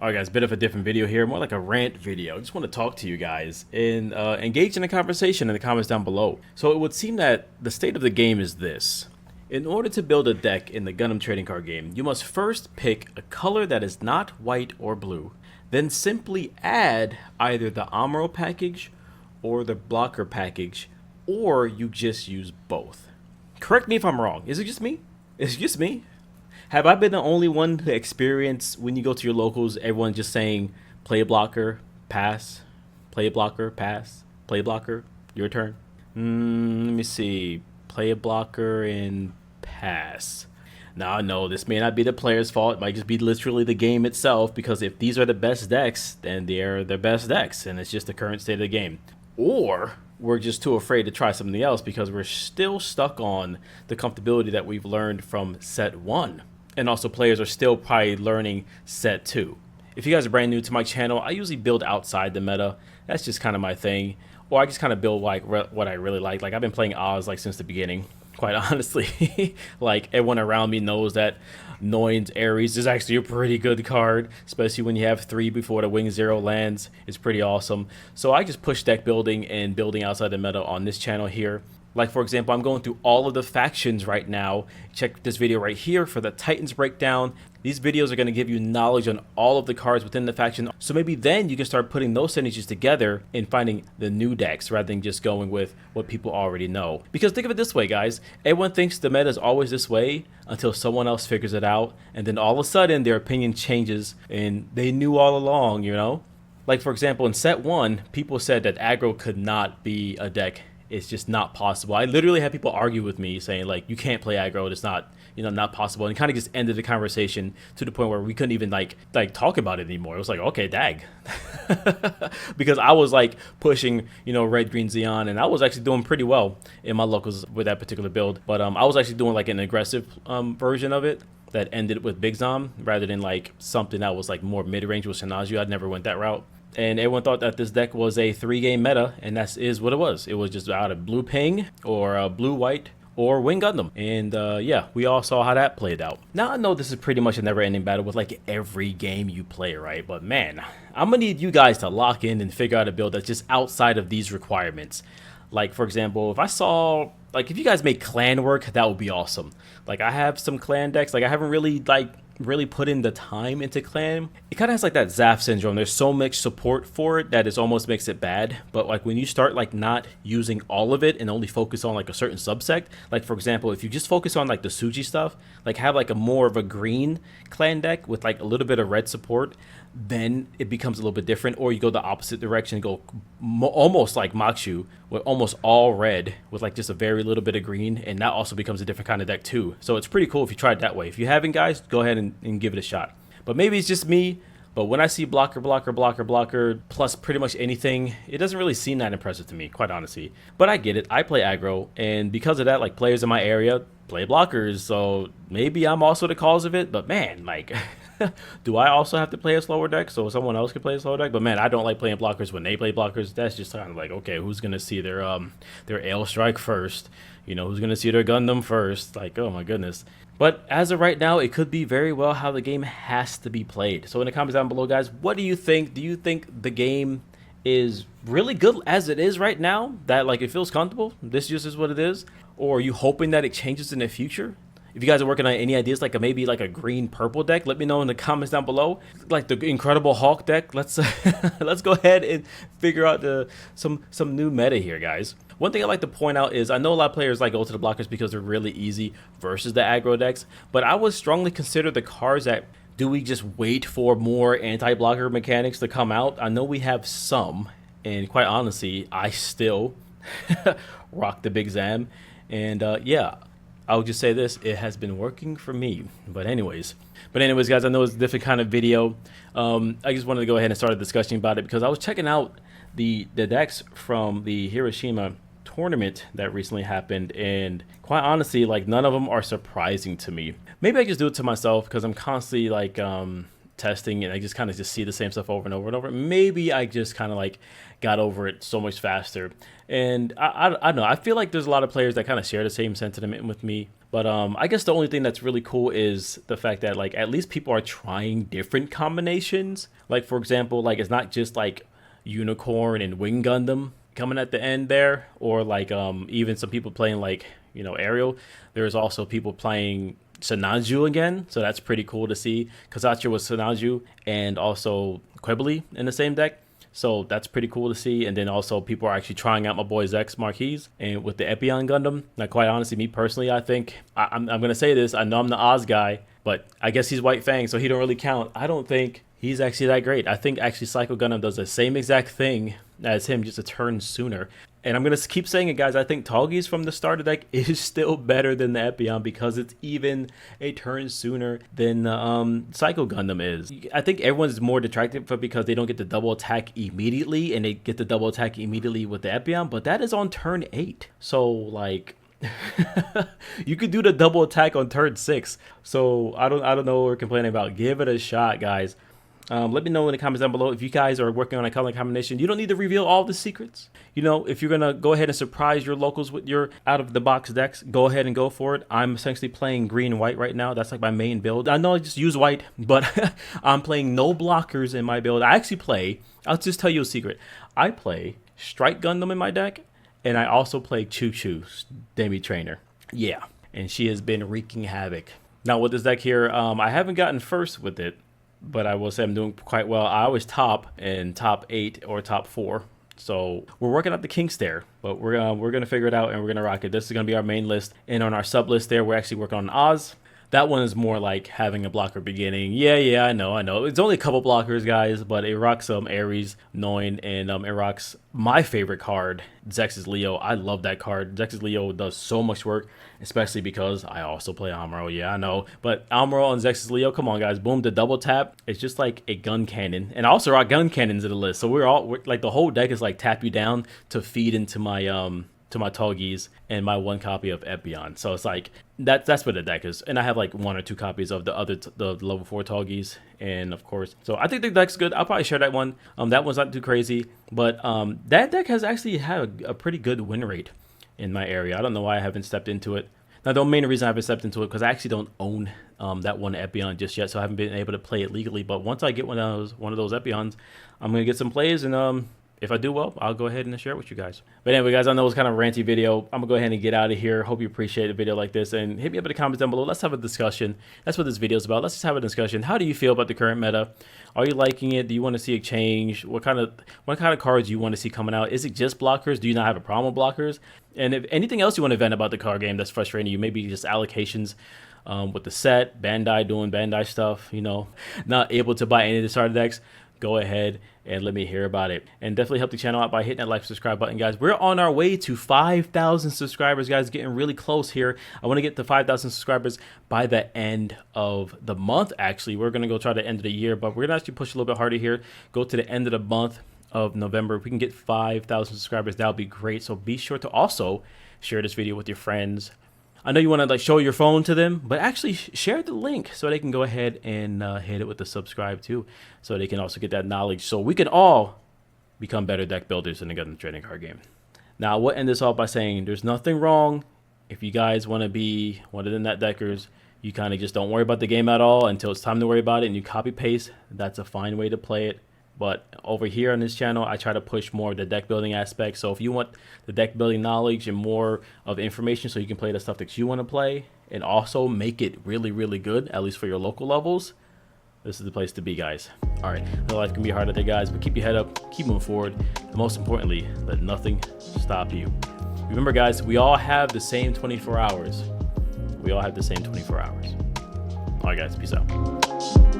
All right, guys, bit of a different video here, more like a rant video. I just want to talk to you guys and engage in a conversation in the comments down below. So it would seem that the state of the game is this. In order to build a deck in the Gundam trading card game, you must first pick a color that is not white or blue, then simply add either the Amuro package or the blocker package, or you just use both. Correct me if I'm wrong. Is it just me? Is it just me? Have I been the only one to experience when you go to your locals, everyone just saying, play a blocker, pass, play a blocker, pass, play a blocker, your turn? Let me see. Play a blocker and pass. Now, I know this may not be the player's fault. It might just be literally the game itself, because if these are the best decks, then they're the best decks, and it's just the current state of the game. Or we're just too afraid to try something else because we're still stuck on the comfortability that we've learned from set 1. And also players are still probably learning set 2. If you guys are brand new to my channel, I usually build outside the meta. That's just kind of my thing. Or I just kind of build like what I really like. Like I've been playing Oz like since the beginning, quite honestly. Like everyone around me knows that Noin's Ares is actually a pretty good card, especially when you have 3 before the Wing Zero lands. It's pretty awesome. So I just push deck building and building outside the meta on this channel here. Like, for example, I'm going through all of the factions right now. Check this video right here for the Titans breakdown. These videos are going to give you knowledge on all of the cards within the faction. So maybe then you can start putting those synergies together and finding the new decks rather than just going with what people already know. Because think of it this way, guys. Everyone thinks the meta is always this way until someone else figures it out. And then all of a sudden their opinion changes and they knew all along, you know? Like, for example, in set 1, people said that aggro could not be a deck. It's just not possible. I literally had people argue with me saying like, you can't play aggro. It's not, not possible. And kind of just ended the conversation to the point where we couldn't even like talk about it anymore. It was like, okay, dag. Because I was like pushing, red, green, Xeon, and I was actually doing pretty well in my locals with that particular build. But I was actually doing like an aggressive version of it that ended with Big Zom rather than like something that was like more mid-range with Shinaju. I never went that route. And everyone thought that this deck was a 3-game meta, and that is what it was. It was just out of blue ping or blue-white or Wing Gundam. And yeah, we all saw how that played out. Now, I know this is pretty much a never-ending battle with like every game you play, right? But man, I'm gonna need you guys to lock in and figure out a build that's just outside of these requirements. Like, for example, if I saw, like, if you guys make clan work, that would be awesome. Like, I have some clan decks. Like, I haven't really put in the time into clan. It kind of has like that Zaf syndrome. There's so much support for it that it almost makes it bad. But like when you start like not using all of it and only focus on like a certain subsect, like for example, if you just focus on like the Suji stuff, like have like a more of a green clan deck with like a little bit of red support, then it becomes a little bit different. Or you go the opposite direction and go almost like Makshu with almost all red with like just a very little bit of green, and that also becomes a different kind of deck too. So it's pretty cool if you try it that way. If you haven't, guys, go ahead and give it a shot. But maybe it's just me, but when I see blocker plus pretty much anything, it doesn't really seem that impressive to me, quite honestly. But I get it. I play aggro, and because of that, like players in my area play blockers, so maybe I'm also the cause of it. But man, like do I also have to play a slower deck so someone else can play a slower deck? But man, I don't like playing blockers when they play blockers. That's just kind of like, okay, who's gonna see their Ale Strike first? Who's gonna see their Gundam first? Like, oh my goodness. But as of right now, it could be very well how the game has to be played. So in the comments down below, guys, what do you think? Do you think the game is really good as it is right now? That like it feels comfortable? This just is what it is? Or are you hoping that it changes in the future? If you guys are working on any ideas, like maybe like a green-purple deck, let me know in the comments down below. Like the Incredible Hulk deck, let's let's go ahead and figure out some new meta here, guys. One thing I like to point out is I know a lot of players like go to the blockers because they're really easy versus the aggro decks, but I would strongly consider the cards that do we just wait for more anti-blocker mechanics to come out? I know we have some, and quite honestly, I still rock the Big Zam, and yeah. I'll just say this, it has been working for me. But anyways, guys, I know it's a different kind of video. I just wanted to go ahead and start a discussion about it because I was checking out the decks from the Hiroshima tournament that recently happened, and quite honestly, like none of them are surprising to me. Maybe I just do it to myself because I'm constantly like testing and I just kind of just see the same stuff over and over and over. Maybe I just kind of like got over it so much faster. And I don't know, I feel like there's a lot of players that kind of share the same sentiment with me, But I guess the only thing that's really cool is the fact that like at least people are trying different combinations. Like for example, like it's not just like Unicorn and Wing Gundam coming at the end there, or like even some people playing like, you know, Ariel. There's also people playing Sanaju again, so that's pretty cool to see. Kazacha was Sanaju and also Quibble in the same deck. So that's pretty cool to see. And then also people are actually trying out my boy Zex Marquise and with the Epion Gundam. Now, quite honestly, me personally, I think I'm going to say this. I know I'm the Oz guy, but I guess he's White Fang, so he don't really count. I don't think he's actually that great. I think actually Psycho Gundam does the same exact thing as him, just a turn sooner. And I'm going to keep saying it, guys. I think Talgi's from the starter deck is still better than the Epion because it's even a turn sooner than Psycho Gundam is. I think everyone's more detracted for because they don't get the double attack immediately, and they get the double attack immediately with the Epion, but that is on turn 8. So, like... you could do the double attack on turn 6. So I don't know what we're complaining about. Give it a shot, guys. Let me know in the comments down below if you guys are working on a color combination. You don't need to reveal all the secrets. You know, if you're going to go ahead and surprise your locals with your out-of-the-box decks, go ahead and go for it. I'm essentially playing green and white right now. That's like my main build. I know I just use white, but I'm playing no blockers in my build. I actually play, I'll just tell you a secret. I play Strike Gundam in my deck, and I also play Choo Choo, Demi Trainer. Yeah, and she has been wreaking havoc. Now with this deck here, I haven't gotten first with it, but I will say I'm doing quite well. I always top in top 8 or top 4. So we're working out the kinks there, but we're gonna figure it out and we're gonna rock it. This is gonna be our main list, and on our sub list there, we're actually working on Oz. That one is more like having a blocker beginning. Yeah, I know. It's only a couple blockers, guys, but it rocks Ares, Noin, and it rocks my favorite card, Zex's Leo. I love that card. Zex's Leo does so much work, especially because I also play Amuro. Yeah, I know. But Amuro and Zex's Leo, come on, guys. Boom, the double tap. It's just like a gun cannon. And I also rock gun cannons to the list. So we're like the whole deck is like tap you down to feed into my Togis and my 1 copy of Epion. So it's like that's what the deck is. And I have like 1 or 2 copies of the other the level 4 Togis, and of course, so I think the deck's good. I'll probably share that one. That one's not too crazy, but that deck has actually had a pretty good win rate in my area. I don't know why I haven't stepped into it. Now the main reason I haven't stepped into it because I actually don't own that one Epion just yet, so I haven't been able to play it legally. But once I get one of those Epions, I'm gonna get some plays, and if I do well, I'll go ahead and share it with you guys. But anyway, guys, I know it's kind of a ranty video. I'm going to go ahead and get out of here. Hope you appreciate a video like this. And hit me up in the comments down below. Let's have a discussion. That's what this video is about. Let's just have a discussion. How do you feel about the current meta? Are you liking it? Do you want to see a change? What kind of cards do you want to see coming out? Is it just blockers? Do you not have a problem with blockers? And if anything else you want to vent about the card game that's frustrating you, maybe just allocations with the set, Bandai doing Bandai stuff, you know, not able to buy any of the starter decks, go ahead and let me hear about it. And definitely help the channel out by hitting that like, subscribe button, guys. We're on our way to 5,000 subscribers, guys. Getting really close here. I want to get to 5,000 subscribers by the end of the month. Actually, we're going to go try the end of the year, but we're going to actually push a little bit harder here. Go to the end of the month of November. If we can get 5,000 subscribers, that would be great. So be sure to also share this video with your friends. I know you want to like show your phone to them, but actually share the link so they can go ahead and hit it with the subscribe too, so they can also get that knowledge, so we can all become better deck builders in the Gundam trading card game. Now, I will end this off by saying there's nothing wrong if you guys want to be one of the net deckers. You kind of just don't worry about the game at all until it's time to worry about it, and you copy paste. That's a fine way to play it. But over here on this channel, I try to push more of the deck building aspect. So if you want the deck building knowledge and more of the information so you can play the stuff that you want to play and also make it really, really good, at least for your local levels, this is the place to be, guys. All right, I know life can be hard out there, guys, but keep your head up, keep moving forward, and most importantly, let nothing stop you. Remember, guys, we all have the same 24 hours. We all have the same 24 hours. All right, guys, peace out.